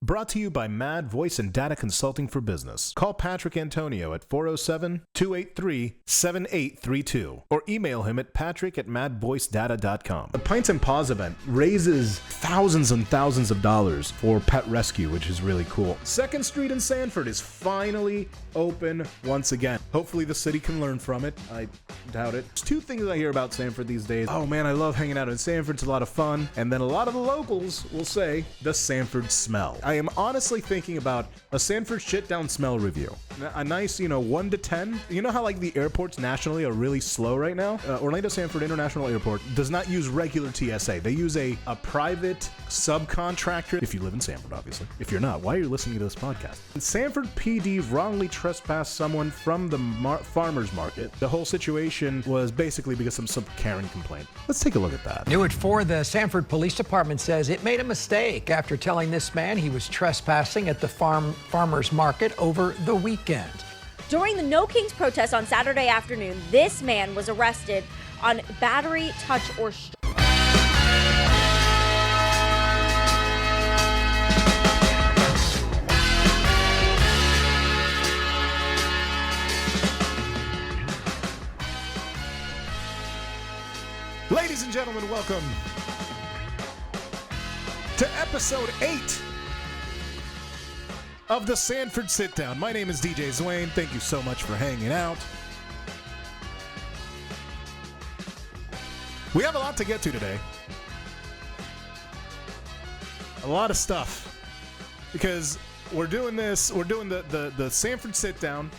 Brought to you by Mad Voice and Data Consulting for Business. Call Patrick Antonio at 407-283-7832 or email him at patrick@madvoicedata.com. The Pints Paws event raises thousands and thousands of dollars for pet rescue, which is really cool. 2nd Street in Sanford is finally open once again. Hopefully the city can learn from it. I doubt it. There's two things I hear about Sanford these days. Oh man, I love hanging out in Sanford. It's a lot of fun. And then a lot of the locals will say the Sanford smell. I am honestly thinking about a Sanford Sitdown smell review. A nice, 1 to 10. You know how like the airports nationally are really slow right now? Orlando Sanford International Airport does not use regular TSA. They use a private subcontractor. If you live in Sanford, obviously. If you're not, why are you listening to this podcast? And Sanford PD wrongly trespassed someone from the farmer's market. The whole situation was basically because of some Karen complaint. Let's take a look at that. New at 4, the Sanford Police Department says it made a mistake after telling this man he was trespassing at the farmer's market over the weekend. During the No Kings protest on Saturday afternoon, this man was arrested on battery, touch, or Ladies and gentlemen, welcome to episode 8 of the Sanford Sitdown. My name is DJ Zwain. Thank you so much for hanging out. We have a lot to get to today. A lot of stuff. Because we're doing the Sanford Sitdown.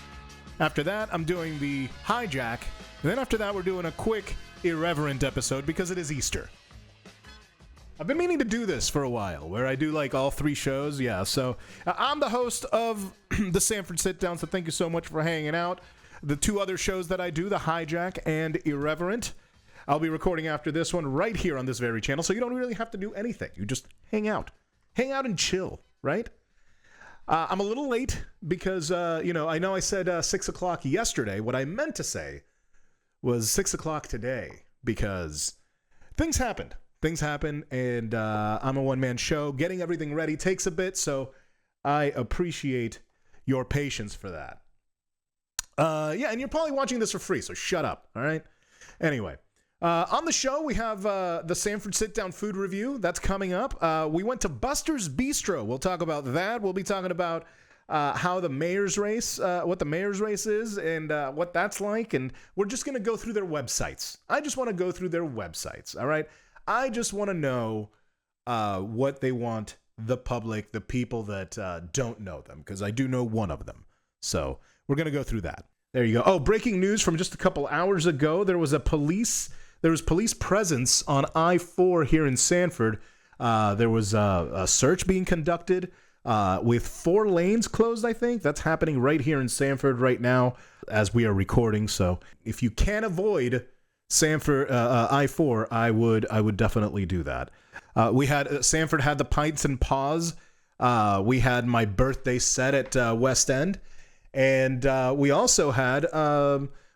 After that, I'm doing the hijack. And then after that, we're doing a quick irreverent episode because it is Easter. I've been meaning to do this for a while, where I do like all 3 shows. Yeah, so I'm the host of the Sanford Sitdown, so thank you so much for hanging out. The 2 other shows that I do, the Hijack and Irreverent, I'll be recording after this one right here on this very channel, so you don't really have to do anything. You just hang out. Hang out and chill, right? I'm a little late because, I know I said 6 o'clock yesterday. What I meant to say was 6 o'clock today because things happened. And I'm a one-man show. Getting everything ready takes a bit, so I appreciate your patience for that. And you're probably watching this for free, so shut up, all right? Anyway, on the show, we have the Sanford Sitdown food review. That's coming up. We went to Buster's Bistro. We'll talk about that. We'll be talking about how the mayor's race, what the mayor's race is and what that's like. And we're just going to go through their websites. I just want to go through their websites, all right? I just want to know what they want the public, the people that don't know them, because I do know one of them. So we're going to go through that. There you go. Oh, breaking news from just a couple hours ago. There was police presence on I-4 here in Sanford. There was a search being conducted with 4 lanes closed, I think. That's happening right here in Sanford right now as we are recording. So if you can avoid Sanford I-4, I would definitely do that. We had Sanford had the Pints and Paws. We had my birthday set at West End, and we also had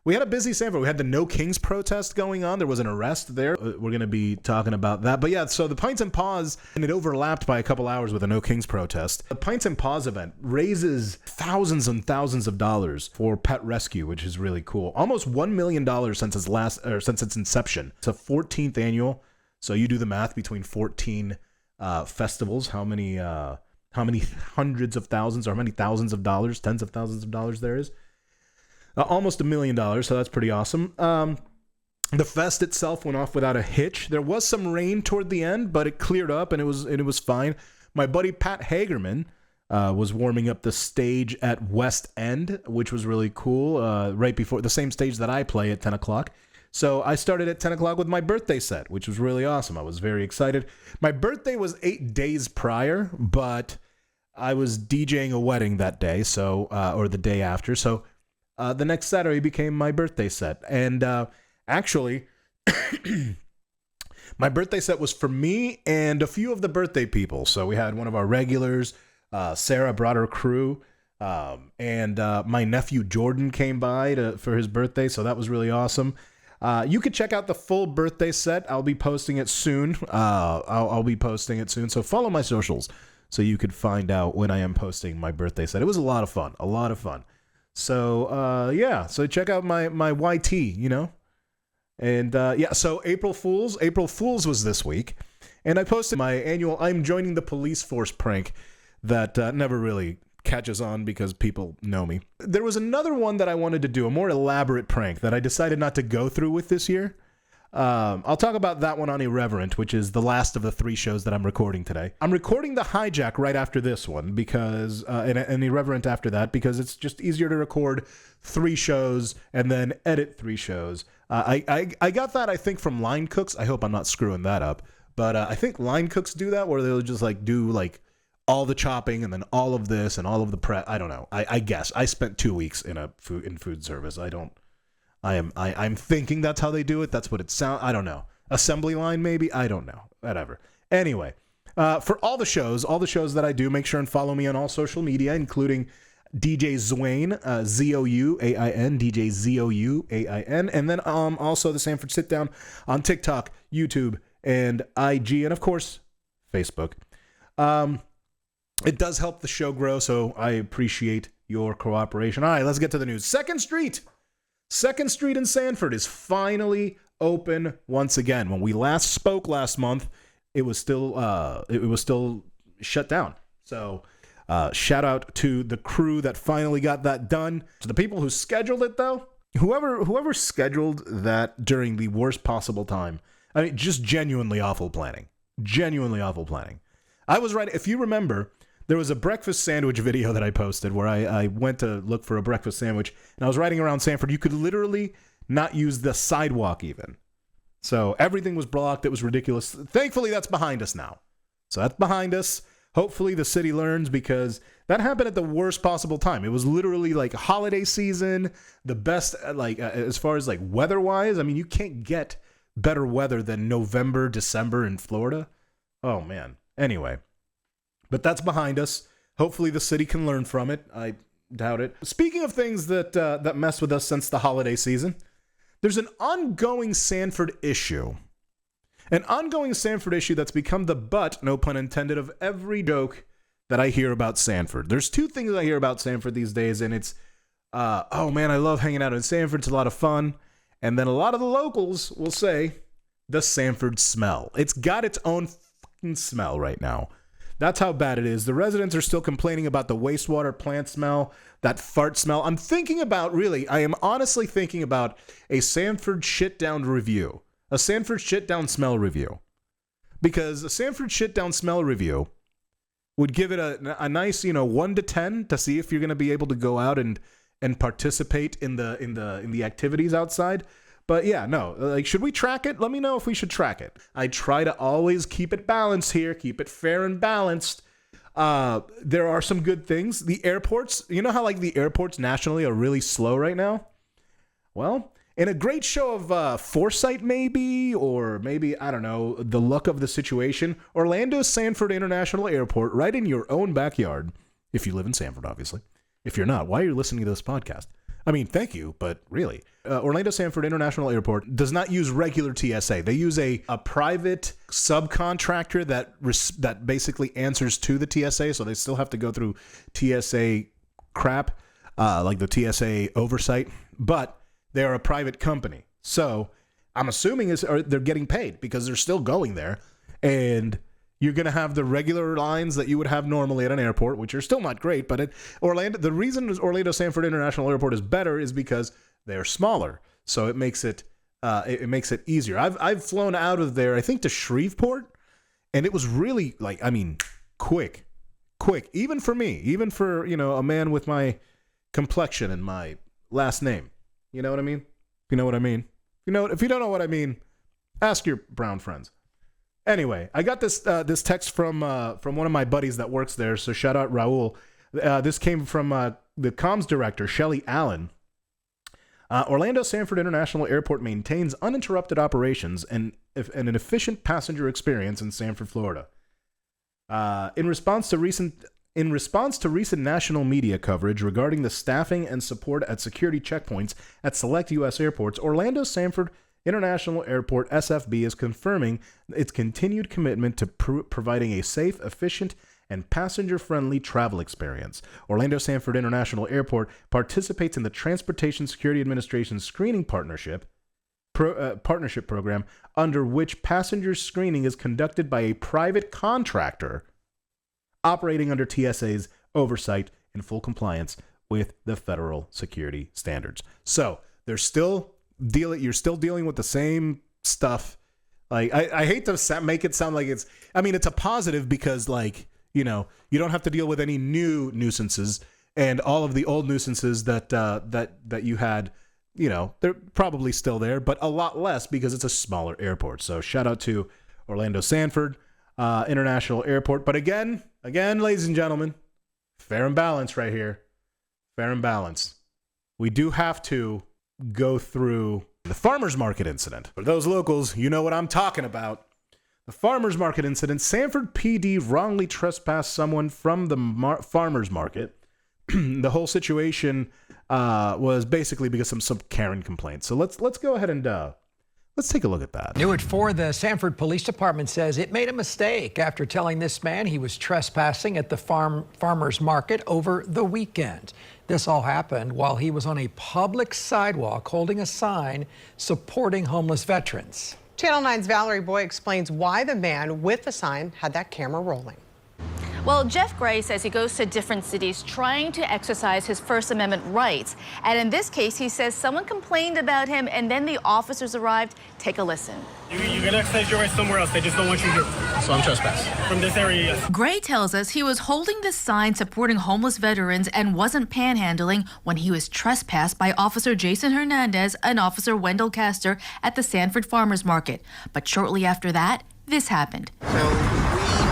we had a busy Sanford. We had the No Kings protest going on. There was an arrest there. We're going to be talking about that. But yeah, so the Pints and Paws, and it overlapped by a couple hours with the No Kings protest. The Pints and Paws event raises thousands and thousands of dollars for pet rescue, which is really cool. Almost $1 million since its inception. It's a 14th annual. So you do the math between 14 festivals, how many hundreds of thousands or how many thousands of dollars, tens of thousands of dollars there is. Almost $1 million, so that's pretty awesome. The fest itself went off without a hitch. There was some rain toward the end, but it cleared up and it was fine. My buddy Pat Hagerman was warming up the stage at West End, which was really cool. Right before the same stage that I play at 10 o'clock. So I started at 10 o'clock with my birthday set, which was really awesome. I was very excited. My birthday was 8 days prior, but I was DJing a wedding that day, so or the day after. So the next Saturday became my birthday set. And actually, my birthday set was for me and a few of the birthday people. So we had one of our regulars, Sarah brought her crew, and my nephew Jordan came by for his birthday. So that was really awesome. You could check out the full birthday set. I'll be posting it soon. I'll be posting it soon. So follow my socials so you could find out when I am posting my birthday set. It was a lot of fun, So so check out my YT, And so April Fools was this week, and I posted my annual I'm joining the police force prank that never really catches on because people know me. There was another one that I wanted to do, a more elaborate prank that I decided not to go through with this year. I'll talk about that one on Irreverent, which is the last of the 3 shows that I'm recording today. I'm recording the hijack right after this one because, and Irreverent after that, because it's just easier to record 3 shows and then edit 3 shows. I got that, I think, from Line Cooks. I hope I'm not screwing that up. But I think Line Cooks do that, where they'll just do all the chopping and then all of this and all of the prep. I don't know. I guess I spent 2 weeks in food service. I'm thinking that's how they do it. That's what it sounds. I don't know. Assembly line, maybe. I don't know. Whatever. Anyway, for all the shows that I do, make sure and follow me on all social media, including DJ Zwain, Zouain, DJ Zouain, and then also the Sanford Sitdown on TikTok, YouTube, and IG, and of course Facebook. It does help the show grow, so I appreciate your cooperation. All right, let's get to the news. Second Street in Sanford is finally open once again. When we last spoke last month, it was still shut down. So shout out to the crew that finally got that done. To the people who scheduled it, though, whoever scheduled that during the worst possible time, I mean, just genuinely awful planning. I was right. If you remember, there was a breakfast sandwich video that I posted where I went to look for a breakfast sandwich, and I was riding around Sanford. You could literally not use the sidewalk even. So everything was blocked. It was ridiculous. Thankfully, that's behind us now. So that's behind us. Hopefully the city learns, because that happened at the worst possible time. It was literally like holiday season, the best, as far as weather-wise. I mean, you can't get better weather than November, December in Florida. Oh, man. Anyway. But that's behind us. Hopefully the city can learn from it. I doubt it. Speaking of things that mess with us since the holiday season, there's an ongoing Sanford issue. An ongoing Sanford issue that's become the butt, no pun intended, of every joke that I hear about Sanford. There's 2 things I hear about Sanford these days, and it's, oh man, I love hanging out in Sanford. It's a lot of fun. And then a lot of the locals will say, the Sanford smell. It's got its own fucking smell right now. That's how bad it is. The residents are still complaining about the wastewater plant smell, that fart smell. I am honestly thinking about a Sanford Shitdown review, a Sanford Shitdown smell review. Because a Sanford Shitdown smell review would give it a nice, 1 to 10 to see if you're going to be able to go out and participate in the activities outside. But yeah, no, should we track it? Let me know if we should track it. I try to always keep it balanced here, keep it fair and balanced. There are some good things. The airports, you know how the airports nationally are really slow right now? Well, in a great show of foresight maybe, or maybe, I don't know, the luck of the situation, Orlando Sanford International Airport, right in your own backyard, if you live in Sanford, obviously. If you're not, why are you listening to this podcast? I mean, thank you, but really. Orlando Sanford International Airport does not use regular TSA. They use a private subcontractor that basically answers to the TSA, so they still have to go through TSA crap, like the TSA oversight, but they're a private company. So I'm assuming they're getting paid because they're still going there, and you're going to have the regular lines that you would have normally at an airport, which are still not great, but the reason Orlando Sanford International Airport is better is because they're smaller. So it makes it easier. I've flown out of there, I think, to Shreveport, and it was really quick, even for me, even for, a man with my complexion and my last name. You know what I mean? If you know what I mean. If you don't know what I mean, ask your brown friends. Anyway, I got this text from one of my buddies that works there, so shout out Raul. This came from the comms director, Shelly Allen. Orlando Sanford International Airport maintains uninterrupted operations and an efficient passenger experience in Sanford, Florida. In response to recent national media coverage regarding the staffing and support at security checkpoints at select U.S. airports, Orlando Sanford International Airport, SFB, is confirming its continued commitment to providing a safe, efficient, and passenger-friendly travel experience. Orlando Sanford International Airport participates in the Transportation Security Administration Screening Partnership program, under which passenger screening is conducted by a private contractor operating under TSA's oversight in full compliance with the federal security standards. So you're still dealing with the same stuff. Like, I hate to make it sound like it's a positive because, like, you don't have to deal with any new nuisances, and all of the old nuisances that you had, they're probably still there, but a lot less because it's a smaller airport. So shout out to Orlando Sanford International Airport. But again, ladies and gentlemen, fair and balanced right here. Fair and balanced. We do have to go through the farmers market incident. For those locals, you know what I'm talking about. The farmers market incident. Sanford PD wrongly trespassed someone from the farmers market. The whole situation was basically because of some Karen complaints. So let's go ahead and let's take a look at that. New at 4, the Sanford Police Department says it made a mistake after telling this man he was trespassing at the farmers market over the weekend. This all happened while he was on a public sidewalk holding a sign supporting homeless veterans. Channel 9's Valerie Boy explains why the man with the sign had that camera rolling. Well, Jeff Gray says he goes to different cities trying to exercise his First Amendment rights. And in this case, he says someone complained about him and then the officers arrived. Take a listen. You can exercise your rights somewhere else. They just don't want you here. So I'm trespassing. From this area, yes. Gray tells us he was holding this sign supporting homeless veterans and wasn't panhandling when he was trespassed by Officer Jason Hernandez and Officer Wendell Castor at the Sanford Farmers Market. But shortly after that, this happened. We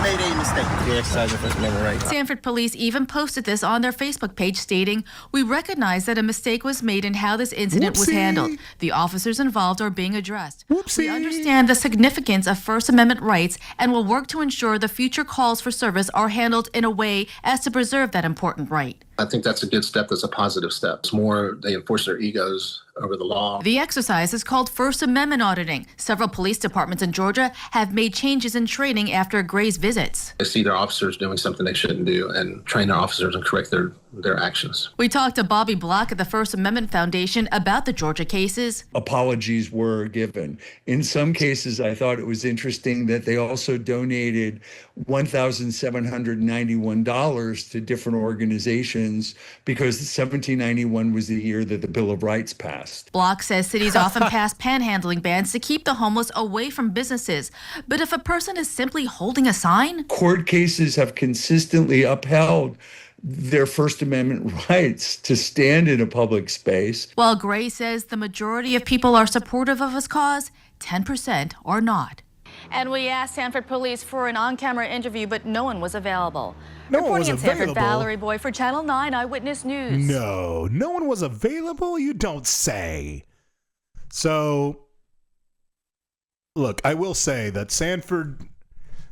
made a mistake. You exercise your First Amendment right. Sanford police even posted this on their Facebook page stating, "We recognize that a mistake was made in how this incident was handled. The officers involved are being addressed. We understand the significance of First Amendment rights and will work to ensure the future calls for service are handled in a way as to preserve that important right." I think that's a good step. That's a positive step. It's more they enforce their egos over the law. The exercise is called First Amendment auditing. Several police departments in Georgia have made changes in training after Gray's visits. They see their officers doing something they shouldn't do and train their officers and correct their actions. We talked to Bobby Block at the First Amendment Foundation about the Georgia cases. Apologies were given. In some cases, I thought it was interesting that they also donated $1,791 to different organizations because 1791 was the year that the Bill of Rights passed. Block says cities often pass panhandling bans to keep the homeless away from businesses. But if a person is simply holding a sign? Court cases have consistently upheld their First Amendment rights to stand in a public space. While Gray says the majority of people are supportive of his cause, 10% are not. And we asked Sanford police for an on-camera interview, but no one was available. Reporting in Sanford, Valerie Boy for Channel 9 Eyewitness News. No one was available? You don't say. So, look, I will say that Sanford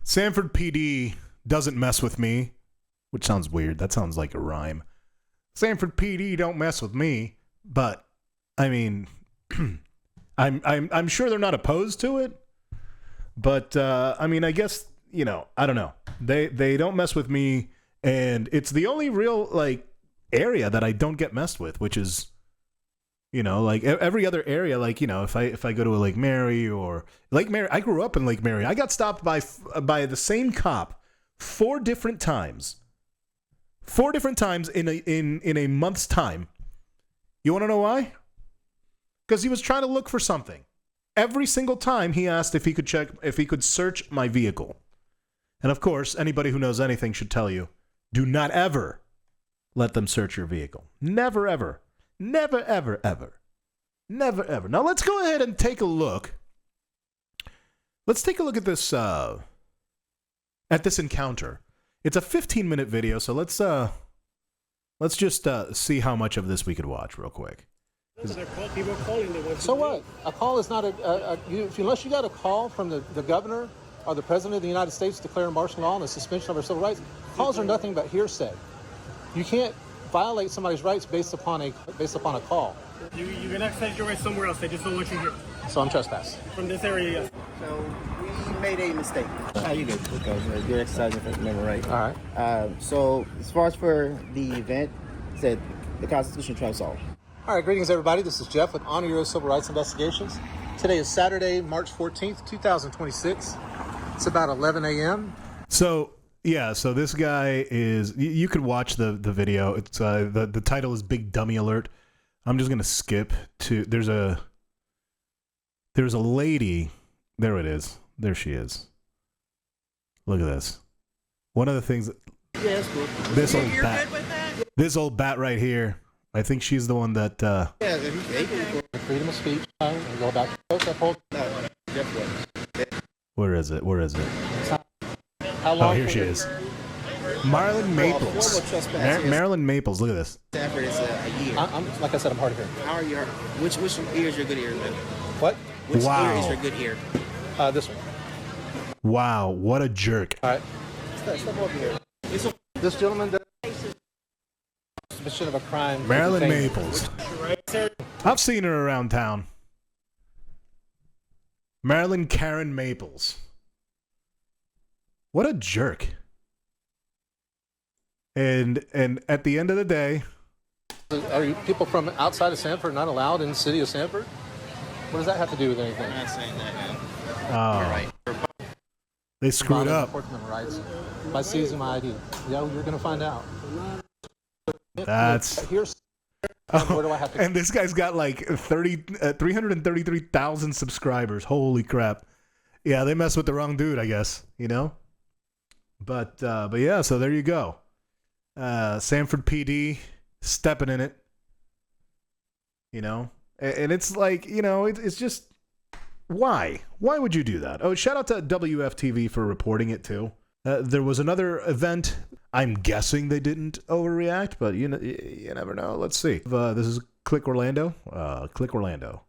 PD doesn't mess with me, which sounds weird. That sounds like a rhyme. Sanford PD don't mess with me, but I mean, I'm sure they're not opposed to it. But I mean, I guess, I don't know. They don't mess with me, and it's the only real area that I don't get messed with, which is, every other area, if I go to a Lake Mary or Lake Mary, I grew up in Lake Mary. I got stopped by the same cop 4 different times. 4 different times in a month's time. You want to know why? Because he was trying to look for something. Every single time he asked if he could search my vehicle. And of course, anybody who knows anything should tell you, do not ever let them search your vehicle. Never, ever. Never, ever, ever. Never, ever. Now let's go ahead and take a look. Let's take a look at this encounter. It's a 15-minute video, so let's just see how much of this we could watch real quick. So what? A call is not unless you got a call from the governor or the president of the United States declaring martial law and the suspension of our civil rights. Calls are nothing but hearsay. You can't violate somebody's rights based upon a call. You can exercise your rights somewhere else. They just don't want you here. So I'm trespassing. From this area, yes. So we made a mistake. Oh, you good. Okay, you're exercising First Amendment right. All right. So as far as for the event, said the Constitution trumps all. All right, greetings, everybody. This is Jeff with Honor Your Civil Rights Investigations. Today is Saturday, March 14th, 2026. It's about 11 a.m. So, yeah, so this guy is... You could watch the video. It's the title is Big Dummy Alert. I'm just going to skip to... There's a lady... There it is. There she is. Look at this. One of the things... Yeah, that's cool. This You're old bat. good with that? This old bat right here. I think she's the one that... Yeah, if you Freedom of speech. Go back. no, Jeff was. Where is it? Where is it? How long? Oh, here she is. Marilyn Maples. Marilyn Maples. Look at this. Sanford is a year. I'm like I said, I'm hard of hearing. How are you? Which ear is your good ear, man? What? Which Wow. ear is your good ear? This one. Wow, what a jerk. All right. Step over here. This gentleman does suspicion of a crime. Marilyn Maples. I've seen her around town. Marilyn Karen Maples. What a jerk. And at the end of the day... Are you people from outside of Sanford not allowed in the city of Sanford? What does that have to do with anything? I'm not saying that, man. Oh, You're right. they screwed up. Fourth Amendment rights by seizing my ID. Yeah, you're going to find out. That's... Here's where do I have to? And this guy's got like 333,000 subscribers. Holy crap. Yeah, they messed with the wrong dude, I guess, you know? But yeah, so there you go. Sanford PD stepping in it, you know? And it's like, you know, it's just, why? Why would you do that? Oh, shout out to WFTV for reporting it too. There was another event. I'm guessing they didn't overreact, but you never know. Let's see. This is Click Orlando. Click Orlando.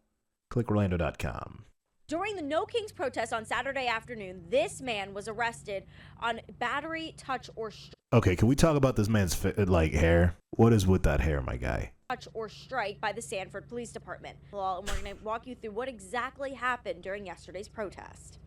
ClickOrlando.com. During the No Kings protest on Saturday afternoon, this man was arrested on battery, touch, or strike. Okay, can we talk about this man's hair? What is with that hair, my guy? Touch or strike by the Sanford Police Department. Well, and we're going to walk you through what exactly happened during yesterday's protest.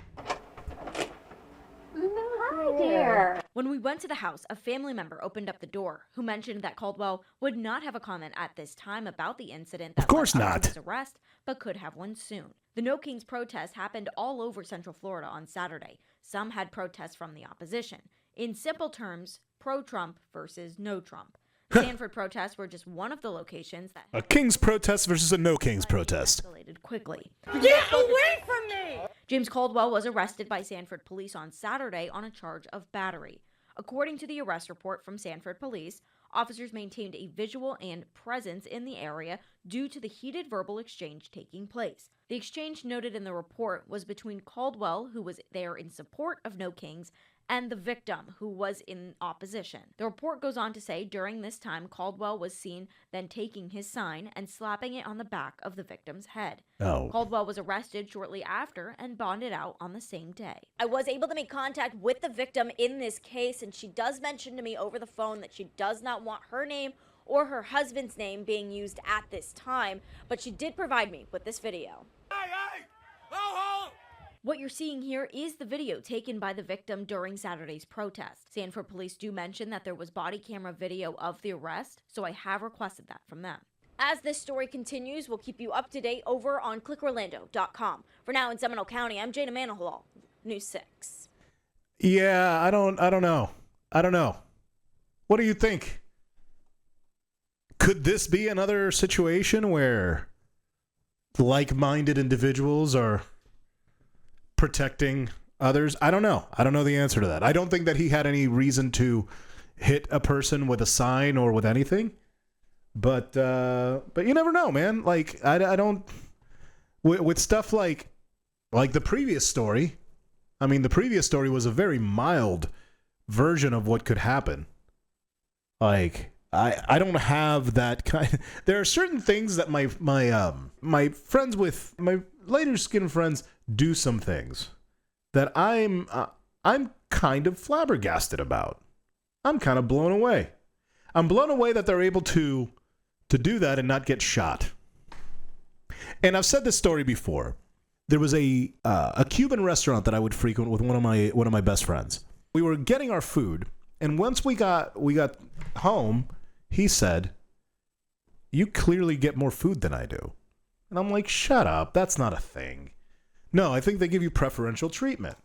Hi, dear. When we went to the house, a family member opened up the door who mentioned that Caldwell would not have a comment at this time about the incident that of course led up not. to his arrest, but could have one soon. The No Kings protest happened all over Central Florida on Saturday. Some had protests from the opposition. In simple terms, pro-Trump versus no-Trump. Sanford protests were just one of the locations that a Kings protest versus a no Kings protest. Escalated quickly. Get away from me! James Caldwell was arrested by Sanford police on Saturday on a charge of battery. According to the arrest report from Sanford police, officers maintained a visual and presence in the area due to the heated verbal exchange taking place. The exchange noted in the report was between Caldwell, who was there in support of No Kings, and the victim, who was in opposition. The report goes on to say during this time, Caldwell was seen then taking his sign and slapping it on the back of the victim's head. Oh. Caldwell was arrested shortly after and bonded out on the same day. I was able to make contact with the victim in this case, and she does mention to me over the phone that she does not want her name or her husband's name being used at this time, but she did provide me with this video. What you're seeing here is the video taken by the victim during Saturday's protest. Sanford police do mention that there was body camera video of the arrest, so I have requested that from them. As this story continues, we'll keep you up to date over on clickorlando.com. For now in Seminole County, I'm Jana Manahal, News 6. Yeah, I don't know. What do you think? Could this be another situation where like-minded individuals are protecting others? I don't know. I don't know the answer to that. I don't think that he had any reason to hit a person with a sign or with anything. But you never know, man. Like I don't with stuff like the previous story. I mean, the previous story was a very mild version of what could happen. Like I don't have that kind. There are certain things that my friends with my lighter skinned friends do some things that I'm kind of flabbergasted about. I'm kind of blown away. I'm blown away that they're able to do that and not get shot. And I've said this story before. there was a Cuban restaurant that I would frequent with one of my best friends. We were getting our food, and once we got home, he said, "You clearly get more food than I do." And I'm like, "Shut up, that's not a thing." "No, I think they give you preferential treatment."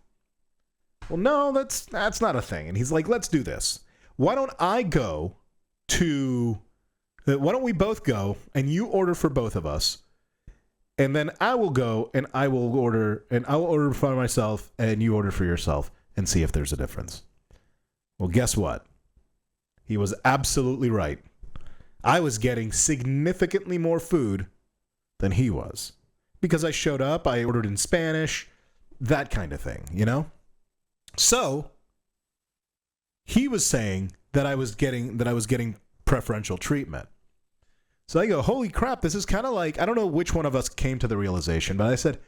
"Well, no, that's not a thing." And he's like, "Let's do this. Why don't we both go and you order for both of us, and then I will go and I will order for myself and you order for yourself and see if there's a difference." Well, guess what? He was absolutely right. I was getting significantly more food than he was because I showed up, I ordered in Spanish, that kind of thing, you know? So he was saying that I was getting preferential treatment. So I go, "Holy crap, this is kind of like," I don't know which one of us came to the realization, but I said,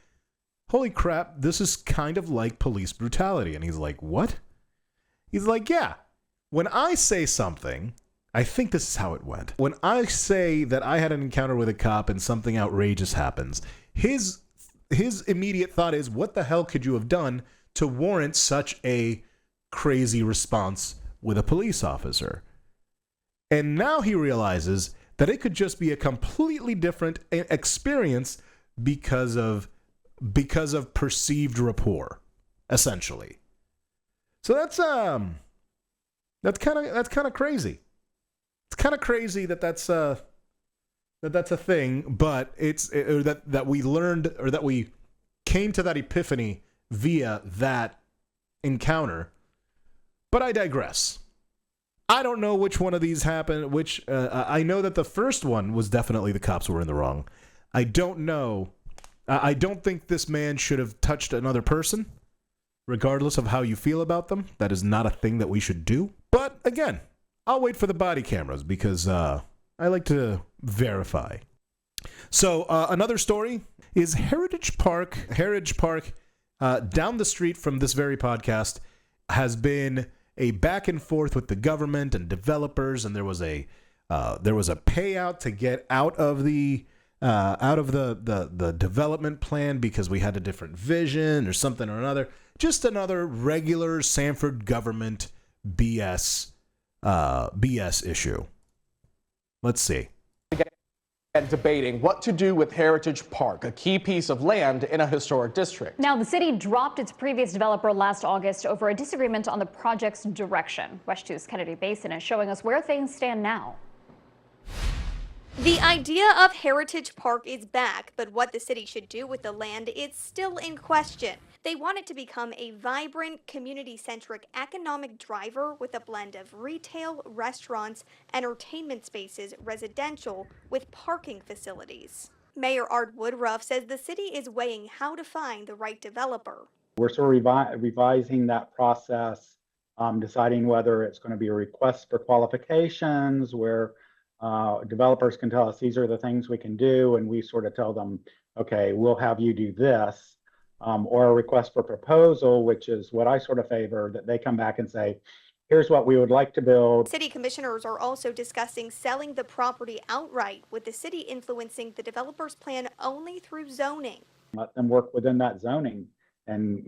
"Holy crap, this is kind of like police brutality." And he's like, "What?" He's like, "Yeah, when I say something, I think this is how it went. When I say that I had an encounter with a cop and something outrageous happens, his immediate thought is, what the hell could you have done to warrant such a crazy response with a police officer?" And now he realizes that it could just be a completely different experience because of perceived rapport, essentially. So that's kind of crazy. It's kind of crazy that's a thing, but that we learned, or that we came to that epiphany via that encounter. But I digress. I don't know which one of these happened. I know that the first one was definitely the cops were in the wrong. I don't know. I don't think this man should have touched another person, regardless of how you feel about them. That is not a thing that we should do. But again, I'll wait for the body cameras because I like to verify. So another story is Heritage Park. Heritage Park, down the street from this very podcast, has been a back and forth with the government and developers, and there was a payout to get out of the development plan because we had a different vision or something or another. Just another regular Sanford government BS issue. Let's see. And debating what to do with Heritage Park, a key piece of land in a historic district. Now, the city dropped its previous developer last August over a disagreement on the project's direction. West 2's Kennedy Basin is showing us where things stand now. The idea of Heritage Park is back, but what the city should do with the land is still in question. They want it to become a vibrant, community-centric economic driver with a blend of retail, restaurants, entertainment spaces, residential, with parking facilities. Mayor Art Woodruff says the city is weighing how to find the right developer. We're sort of revising that process, deciding whether it's going to be a request for qualifications where developers can tell us these are the things we can do, and we sort of tell them, okay, we'll have you do this, or a request for proposal, which is what I sort of favor, that they come back and say, here's what we would like to build. City commissioners are also discussing selling the property outright, with the city influencing the developer's plan only through zoning. Let them work within that zoning, and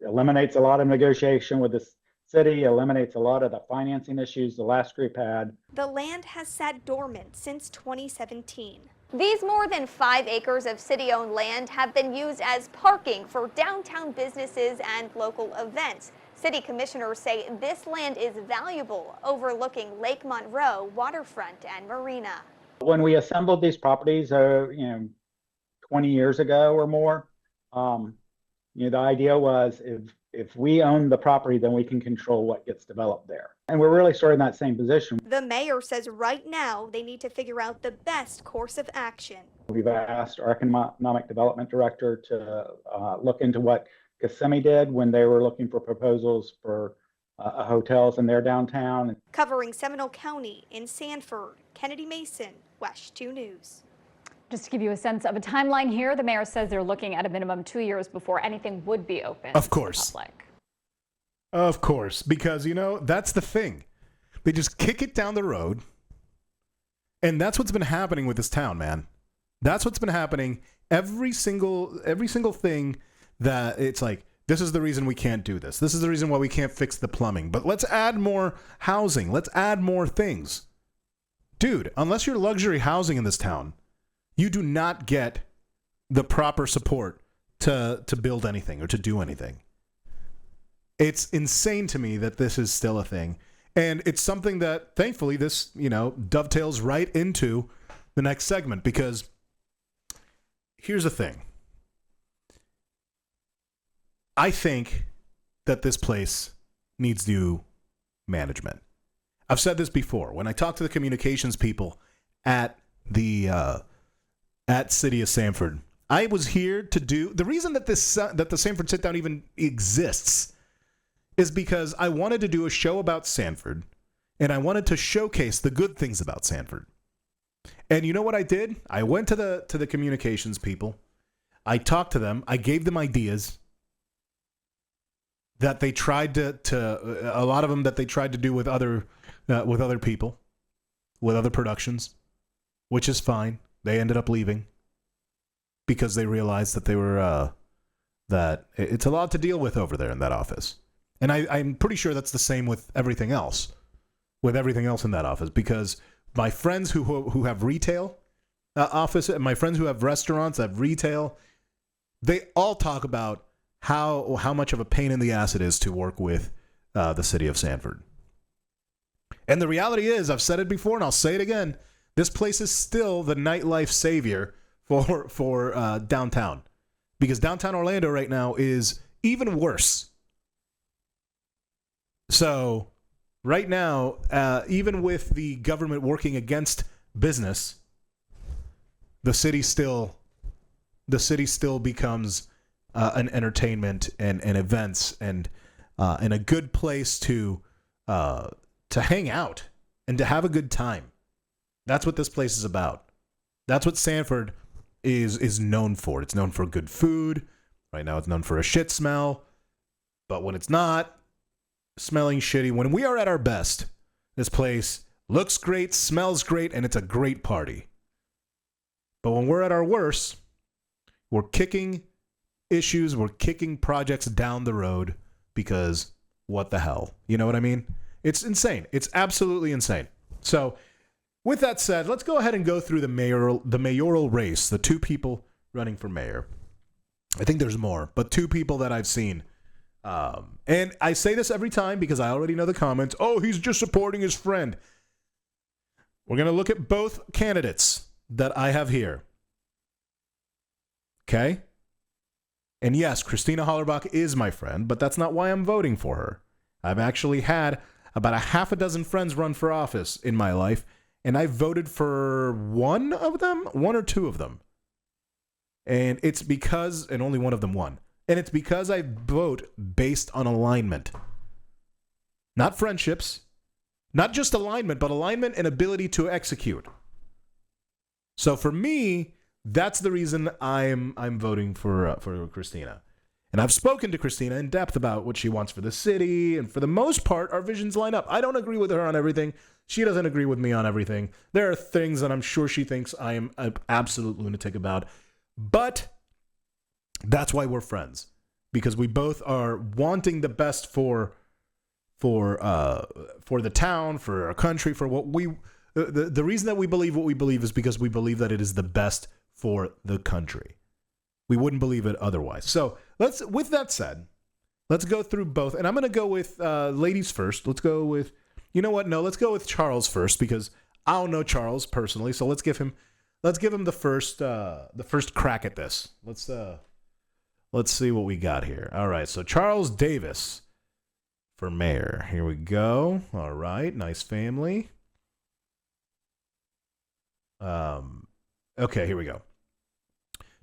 eliminates a lot of negotiation with the city, eliminates a lot of the financing issues the last group had. The land has sat dormant since 2017. These more than 5 acres of city-owned land have been used as parking for downtown businesses and local events. City commissioners say this land is valuable, overlooking Lake Monroe, waterfront, and marina. When we assembled these properties, 20 years ago or more, the idea was if we own the property, then we can control what gets developed there. And we're really sort of in that same position. The mayor says right now they need to figure out the best course of action. We've asked our economic development director to look into what Kissimmee did when they were looking for proposals for hotels in their downtown. Covering Seminole County in Sanford, Kennedy Mason, West 2 News. Just to give you a sense of a timeline here, the mayor says they're looking at a minimum 2 years before anything would be open. Of course. To the public. Of course, because, that's the thing. They just kick it down the road, and that's what's been happening with this town, man. That's what's been happening. Every single thing that it's like, this is the reason we can't do this. This is the reason why we can't fix the plumbing. But let's add more housing. Let's add more things. Dude, unless you're luxury housing in this town, you do not get the proper support to build anything or to do anything. It's insane to me that this is still a thing. And it's something that, thankfully, this, dovetails right into the next segment, because here's the thing. I think that this place needs new management. I've said this before. When I talk to the communications people at the City of Sanford, I was here to do the reason that the Sanford Sitdown even exists is because I wanted to do a show about Sanford, and I wanted to showcase the good things about Sanford. And you know what I did? I went to the communications people. I talked to them. I gave them ideas that they tried to a lot of them that they tried to do with other people, with other productions, which is fine. They ended up leaving because they realized that they were that it's a lot to deal with over there in that office. And I'm pretty sure that's the same with everything else in that office, because my friends who have retail office, and my friends who have restaurants, have retail, they all talk about how much of a pain in the ass it is to work with the city of Sanford. And the reality is, I've said it before and I'll say it again, this place is still the nightlife savior for downtown, because downtown Orlando right now is even worse. So right now, even with the government working against business, the city still becomes an entertainment and events and a good place to hang out and to have a good time. That's what this place is about. That's what Sanford is known for. It's known for good food. Right now, it's known for a shit smell. But when it's not smelling shitty, when we are at our best, this place looks great, smells great, and it's a great party. But when we're at our worst, we're kicking issues, we're kicking projects down the road because what the hell? You know what I mean? It's insane. It's absolutely insane. So with that said, let's go ahead and go through the mayoral race, the two people running for mayor. I think there's more, but two people that I've seen. And I say this every time because I already know the comments. Oh, he's just supporting his friend. We're going to look at both candidates that I have here. Okay? And yes, Christina Hollerbach is my friend, but that's not why I'm voting for her. I've actually had about a half a dozen friends run for office in my life, and I voted for one or two of them. And it's because, and only one of them won. And it's because I vote based on alignment. Not friendships, not just alignment, but alignment and ability to execute. So for me, that's the reason I'm voting for Christina. And I've spoken to Christina in depth about what she wants for the city, and for the most part, our visions line up. I don't agree with her on everything. She doesn't agree with me on everything. There are things that I'm sure she thinks I am an absolute lunatic about. But that's why we're friends, because we both are wanting the best for the town, for our country, for what we. The reason that we believe what we believe is because we believe that it is the best for the country. We wouldn't believe it otherwise. So with that said, let's go through both, and I'm going to go with ladies first. Let's go with, you know what? No, let's go with Charles first, because I don't know Charles personally. So let's give him the first crack at this. Let's see what we got here. All right, so Charles Davis for mayor. Here we go. All right, nice family. Okay, here we go.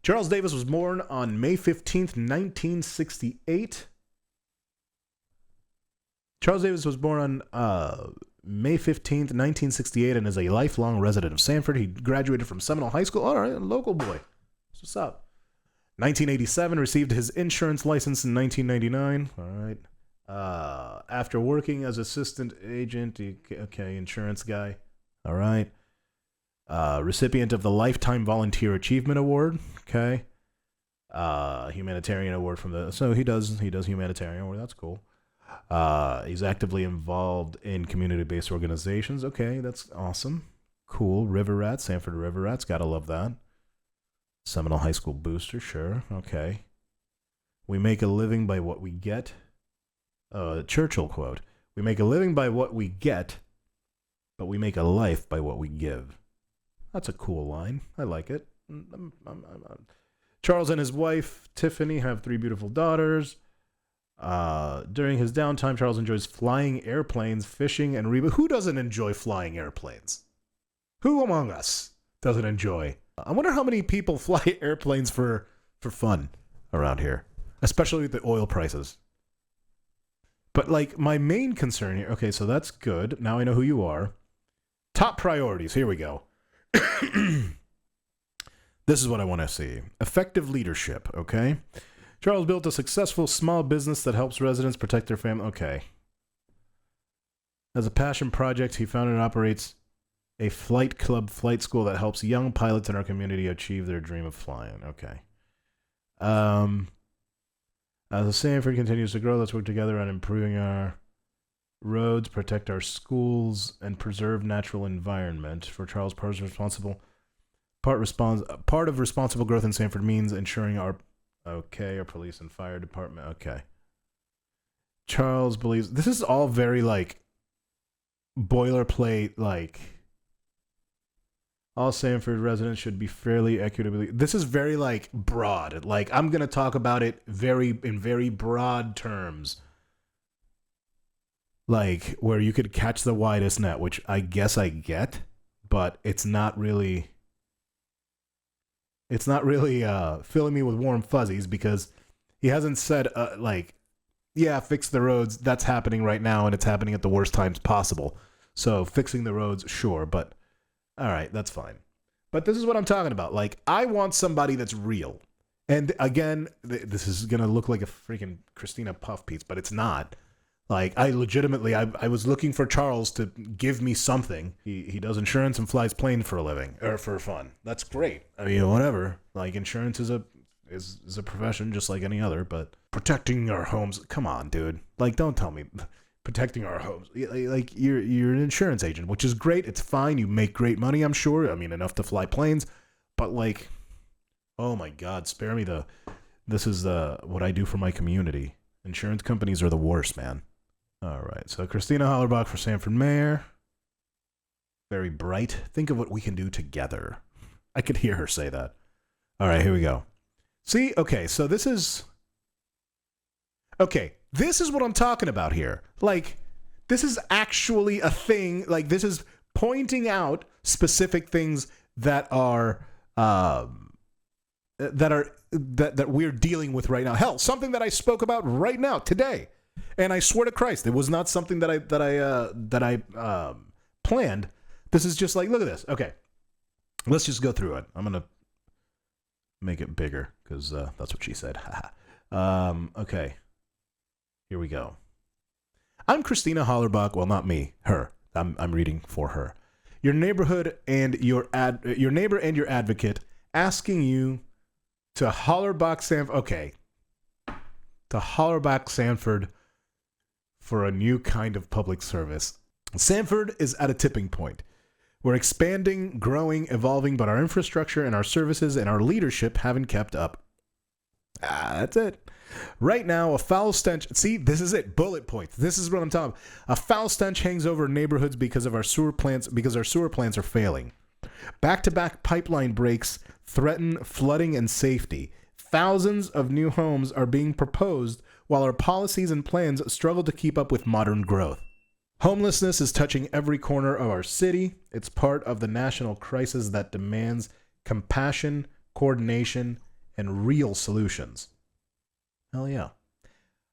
Charles Davis was born on May 15th, 1968. Charles Davis was born on May 15th, 1968, and is a lifelong resident of Sanford. He graduated from Seminole High School. All right, a local boy. What's up? 1987, received his insurance license in 1999. All right. After working as assistant agent, okay, insurance guy. All right. Recipient of the Lifetime Volunteer Achievement Award. Okay. Humanitarian award from the... So he does humanitarian award. That's cool. He's actively involved in community-based organizations. Okay, that's awesome. Cool. River Rats, Sanford River Rats. Gotta love that. Seminole High School booster. Sure. Okay. We make a living by what we get. Churchill quote. We make a living by what we get, but we make a life by what we give. That's a cool line. I like it. Charles and his wife, Tiffany, have 3 beautiful daughters. During his downtime, Charles enjoys flying airplanes, fishing, and who doesn't enjoy flying airplanes? Who among us doesn't enjoy? I wonder how many people fly airplanes for fun around here, especially with the oil prices. But, like, my main concern here... Okay, so that's good. Now I know who you are. Top priorities. Here we go. This is what I want to see. Effective leadership, okay? Charles built a successful small business that helps residents protect their family. Okay. As a passion project, he founded and operates a flight club flight school that helps young pilots in our community achieve their dream of flying. Okay. As the Sanford continues to grow, let's work together on improving our roads, protect our schools, and preserve natural environment. For Charles, part of responsible growth in Sanford means ensuring our police and fire department. Okay. Charles believes this is all very like boilerplate, like all Sanford residents should be fairly equitably. This is very like broad. Like I'm gonna talk about it in very broad terms. Like where you could catch the widest net, which I guess I get, but it's not really filling me with warm fuzzies because he hasn't said fix the roads. That's happening right now and it's happening at the worst times possible. So fixing the roads, sure, but all right, that's fine. But this is what I'm talking about. Like, I want somebody that's real. And again, this is going to look like a freaking Christina Puff piece, but it's not. Like, I was looking for Charles to give me something. He does insurance and flies planes for a living, or for fun. That's great. I mean, whatever. Like, insurance is a profession just like any other, but protecting our homes, come on, dude. Like, don't tell me. Protecting our homes, like you're an insurance agent, which is great. It's fine. You make great money, I'm sure. I mean, enough to fly planes, but like, oh my God, spare me this is what I do for my community. Insurance companies are the worst, man. All right, so Christina Hollerbach for Sanford Mayor. Very bright. Think of what we can do together. I could hear her say that. All right, here we go. See, okay, so this is what I'm talking about here. Like, this is actually a thing. Like, this is pointing out specific things that we're dealing with right now. Hell, something that I spoke about right now today, and I swear to Christ, it was not something that I planned. This is just like, look at this. Okay, let's just go through it. I'm gonna make it bigger because that's what she said. Okay. Here we go. I'm Christina Hollerbach. Well, not me. Her. I'm reading for her. Your neighborhood and your neighbor and your advocate asking you to Hollerbach Sanford. Okay. To Hollerbach Sanford for a new kind of public service. Sanford is at a tipping point. We're expanding, growing, evolving, but our infrastructure and our services and our leadership haven't kept up. That's it. Right now, a foul stench... See, this is it. Bullet points. This is what I'm talking about. A foul stench hangs over neighborhoods because our sewer plants are failing. Back-to-back pipeline breaks threaten flooding and safety. Thousands of new homes are being proposed while our policies and plans struggle to keep up with modern growth. Homelessness is touching every corner of our city. It's part of the national crisis that demands compassion, coordination, and real solutions. Hell yeah.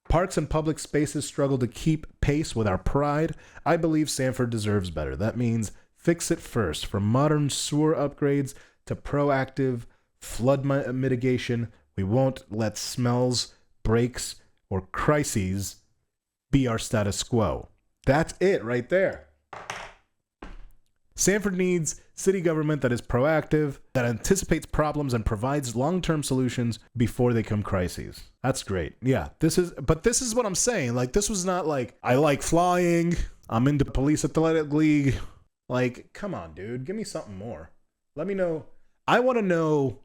Parks and public spaces struggle to keep pace with our pride. I believe Sanford deserves better. That means fix it first. From modern sewer upgrades to proactive flood mitigation, we won't let smells, breaks, or crises be our status quo. That's it right there. Sanford needs city government that is proactive, that anticipates problems and provides long-term solutions before they become crises. That's great. Yeah, this is what I'm saying. Like, this was not like, I like flying, I'm into police athletic league. Like, come on, dude, give me something more. Let me know. I want to know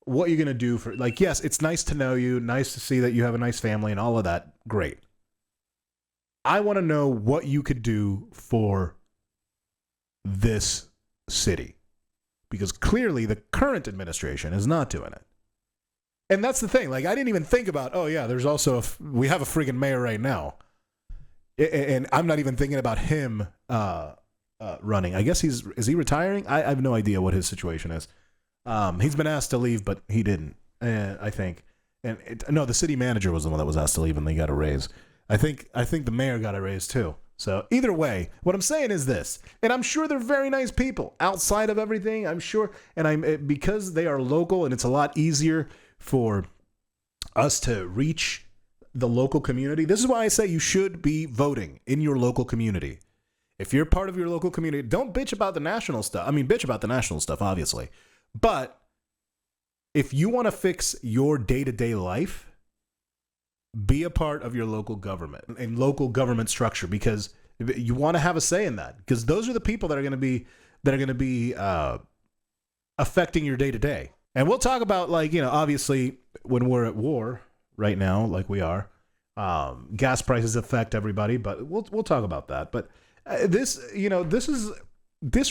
what you're going to do for, like, yes, it's nice to know you, nice to see that you have a nice family and all of that. Great. I want to know what you could do for this city, because clearly the current administration is not doing it. And that's the thing. Like, I didn't even think about, oh yeah, there's also we have a friggin' mayor right now, and I'm not even thinking about him running. I guess is he retiring? I have no idea what his situation is. He's been asked to leave, but he didn't. I think. No, the city manager was the one that was asked to leave, and they got a raise. I think the mayor got a raise too. So either way, what I'm saying is this, and I'm sure they're very nice people outside of everything. I'm sure, and because they are local, and it's a lot easier for us to reach the local community. This is why I say you should be voting in your local community. If you're part of your local community, don't bitch about the national stuff. I mean, bitch about the national stuff, obviously, but if you want to fix your day-to-day life, be a part of your local government and local government structure, because you want to have a say in that, because those are the people that are going to be affecting your day to day. And we'll talk about, like, you know, obviously when we're at war right now, like we are, gas prices affect everybody, but we'll talk about that. But this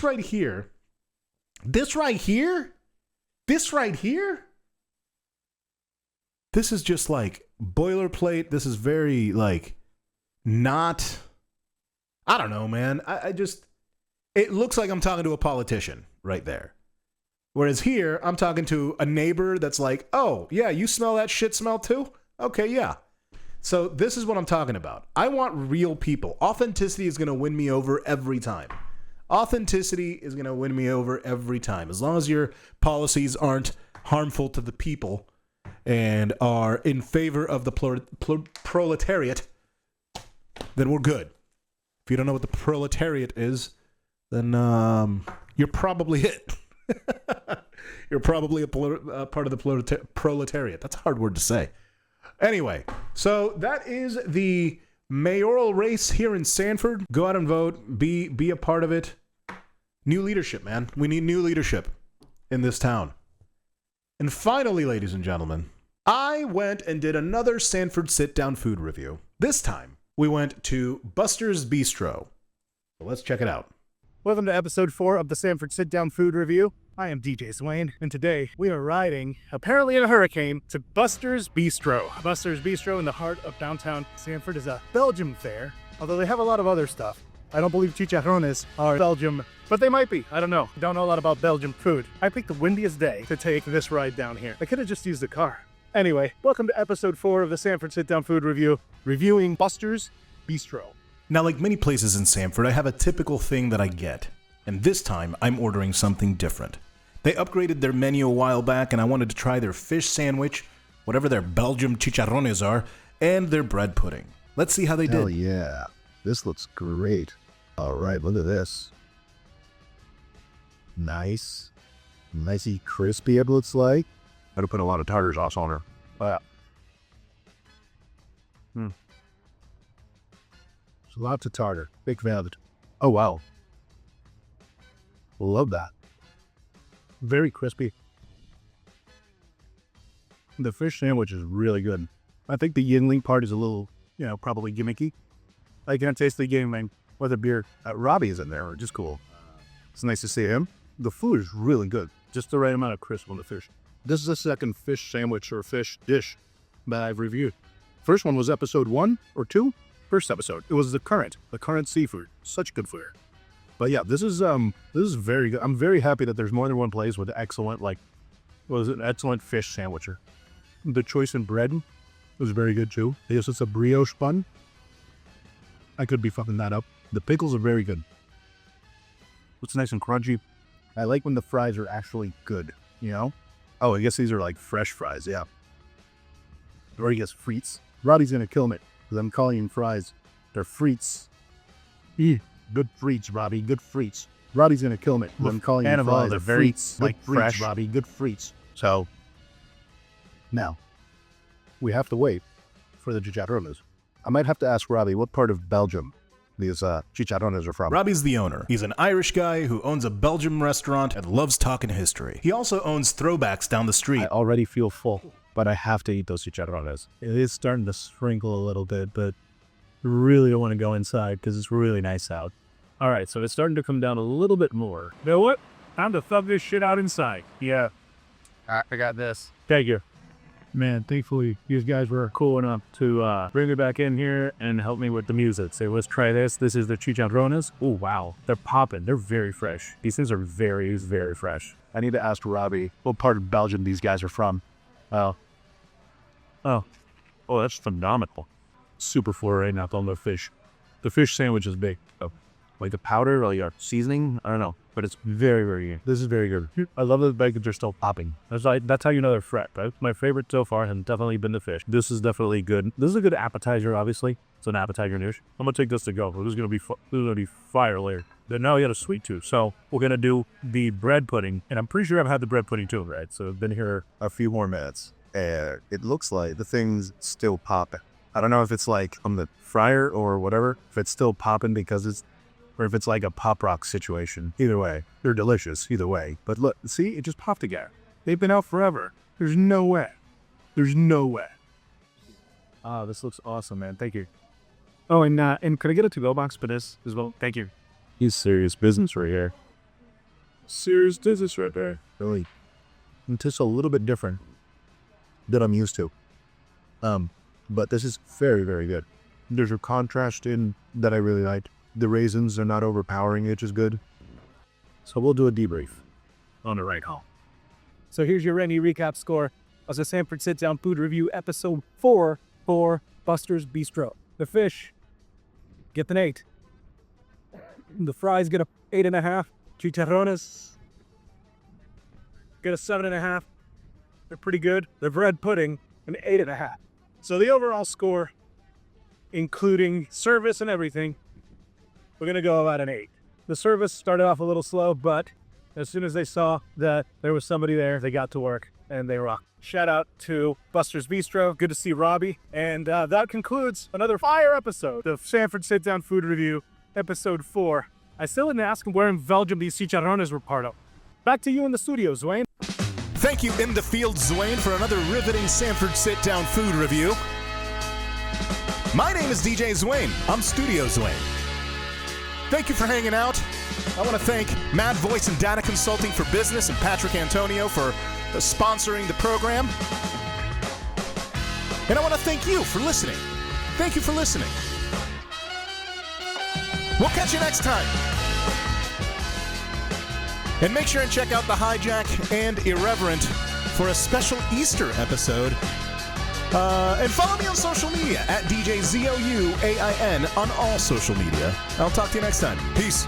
right here, this is just like boilerplate. This is very, like, not, I don't know, man. I just, it looks like I'm talking to a politician right there. Whereas here, I'm talking to a neighbor that's like, oh, yeah, you smell that shit smell too? Okay, yeah. So this is what I'm talking about. I want real people. Authenticity is going to win me over every time. Authenticity is going to win me over every time. As long as your policies aren't harmful to the people and are in favor of the proletariat, then we're good. If you don't know what the proletariat is, then you're probably it. You're probably a part of the proletariat. That's a hard word to say. Anyway, so that is the mayoral race here in Sanford. Go out and vote. Be a part of it. New leadership, man. We need new leadership in this town. And finally, ladies and gentlemen, I went and did another Sanford Sit-Down food review. This time, we went to Buster's Bistro. So let's check it out. Welcome to episode 4 of the Sanford Sit-Down food review. I am DJ Swain, and today we are riding, apparently in a hurricane, to Buster's Bistro. Buster's Bistro in the heart of downtown Sanford is a Belgian fare, although they have a lot of other stuff. I don't believe chicharrones are Belgium, but they might be. I don't know. Don't know a lot about Belgian food. I picked the windiest day to take this ride down here. I could have just used a car. Anyway, welcome to episode 4 of the Sanford Sit-Down food review, reviewing Buster's Bistro. Now, like many places in Sanford, I have a typical thing that I get. And this time, I'm ordering something different. They upgraded their menu a while back, and I wanted to try their fish sandwich, whatever their Belgium chicharrones are, and their bread pudding. Let's see how they did. Hell yeah. This looks great. All right, look at this. Nice. Nicey crispy, it looks like. I'd have put a lot of tartar sauce on her. There's lots of tartar. Big fan of it. Oh, wow. Love that. Very crispy. The fish sandwich is really good. I think the Yingling part is a little, probably gimmicky. I can't taste the Yingling with a beer. Robbie is in there, which is cool. It's nice to see him. The food is really good. Just the right amount of crisp on the fish. This is the second fish sandwich or fish dish that I've reviewed. First one was episode 1 or 2? First episode. It was the current seafood. Such good food. But yeah, this is very good. I'm very happy that there's more than one place with excellent, an excellent fish sandwicher. The choice in bread was very good too. Yes, it's a brioche bun. I could be fucking that up. The pickles are very good. It's nice and crunchy. I like when the fries are actually good, Oh, I guess these are like fresh fries, yeah. Or I guess frites. Robbie's gonna kill me because I'm calling them fries. They're frites. Good frites, Robbie, good frites. Robbie's gonna kill me. I'm calling you fries. They're very Frites. like Good frites, fresh. Robbie. Good frites. So now we have to wait for the chicharrones. I might have to ask Robbie what part of Belgium these chicharrones are from. Robbie's the owner. He's an Irish guy who owns a Belgian restaurant and loves talking history. He also owns Throwbacks down the street. I already feel full, but I have to eat those chicharrones. It is starting to sprinkle a little bit, but really don't want to go inside because it's really nice out. All right, so it's starting to come down a little bit more. You know what? Time to thug this shit out inside. Yeah. I got this. Thank you. Man, thankfully, you guys were cool enough to bring me back in here and help me with the music. Say, let's try this. This is the chicharrones. Oh, wow. They're popping. They're very fresh. These things are very, very fresh. I need to ask Robbie what part of Belgium these guys are from. Oh, that's phenomenal. Super fluoride out on the fish. The fish sandwich is big. Oh, like the powder or your seasoning, I don't know, but it's very, very good. This is very good. I love that the bacons are still popping. That's how you know they're fresh. Right? My favorite so far has definitely been the fish. This is definitely good. This is a good appetizer, obviously. It's an appetizer dish. I'm gonna take this to go. This is gonna be fire later. Then now we got a sweet tooth, so we're gonna do the bread pudding, and I'm pretty sure I've had the bread pudding too, right? So I've been here a few more minutes, and it looks like the thing's still popping. I don't know if it's like on the fryer or whatever, if it's still popping or if it's like a pop rock situation. Either way, they're delicious, either way. But look, see, it just popped again. They've been out forever. There's no way. There's no way. Ah, this looks awesome, man. Thank you. Oh, and could I get a to-go box for this as well? Thank you. He's serious business right here. Serious business right there. Really, it's just a little bit different than I'm used to. But this is very, very good. There's a contrast in that I really like. The raisins are not overpowering, which is good. So we'll do a debrief on the right home. So here's your Randy recap score of the Sanford Sit-Down Food Review Episode 4 for Buster's Bistro. The fish, get an 8. The fries get a 8.5. Chicharrones get a 7.5. They're pretty good. The bread pudding, an 8.5. So the overall score, including service and everything, we're going to go about an 8. The service started off a little slow, but as soon as they saw that there was somebody there, they got to work, and they rocked. Shout out to Buster's Bistro. Good to see Robbie. And that concludes another fire episode of Sanford Sit-Down Food Review, Episode 4. I still didn't ask where in Belgium these chicharrones were part of. Back to you in the studio, Zwain. Thank you, In the Field Zwain, for another riveting Sanford Sit-Down Food Review. My name is DJ Zwain. I'm Studio Zwain. Thank you for hanging out. I want to thank Mad Voice and Data Consulting for Business and Patrick Antonio for sponsoring the program. And I want to thank you for listening. Thank you for listening. We'll catch you next time. And make sure and check out The Hijack and Irreverent for a special Easter episode. And follow me on social media at DJ ZOUAIN on all social media. I'll talk to you next time. Peace.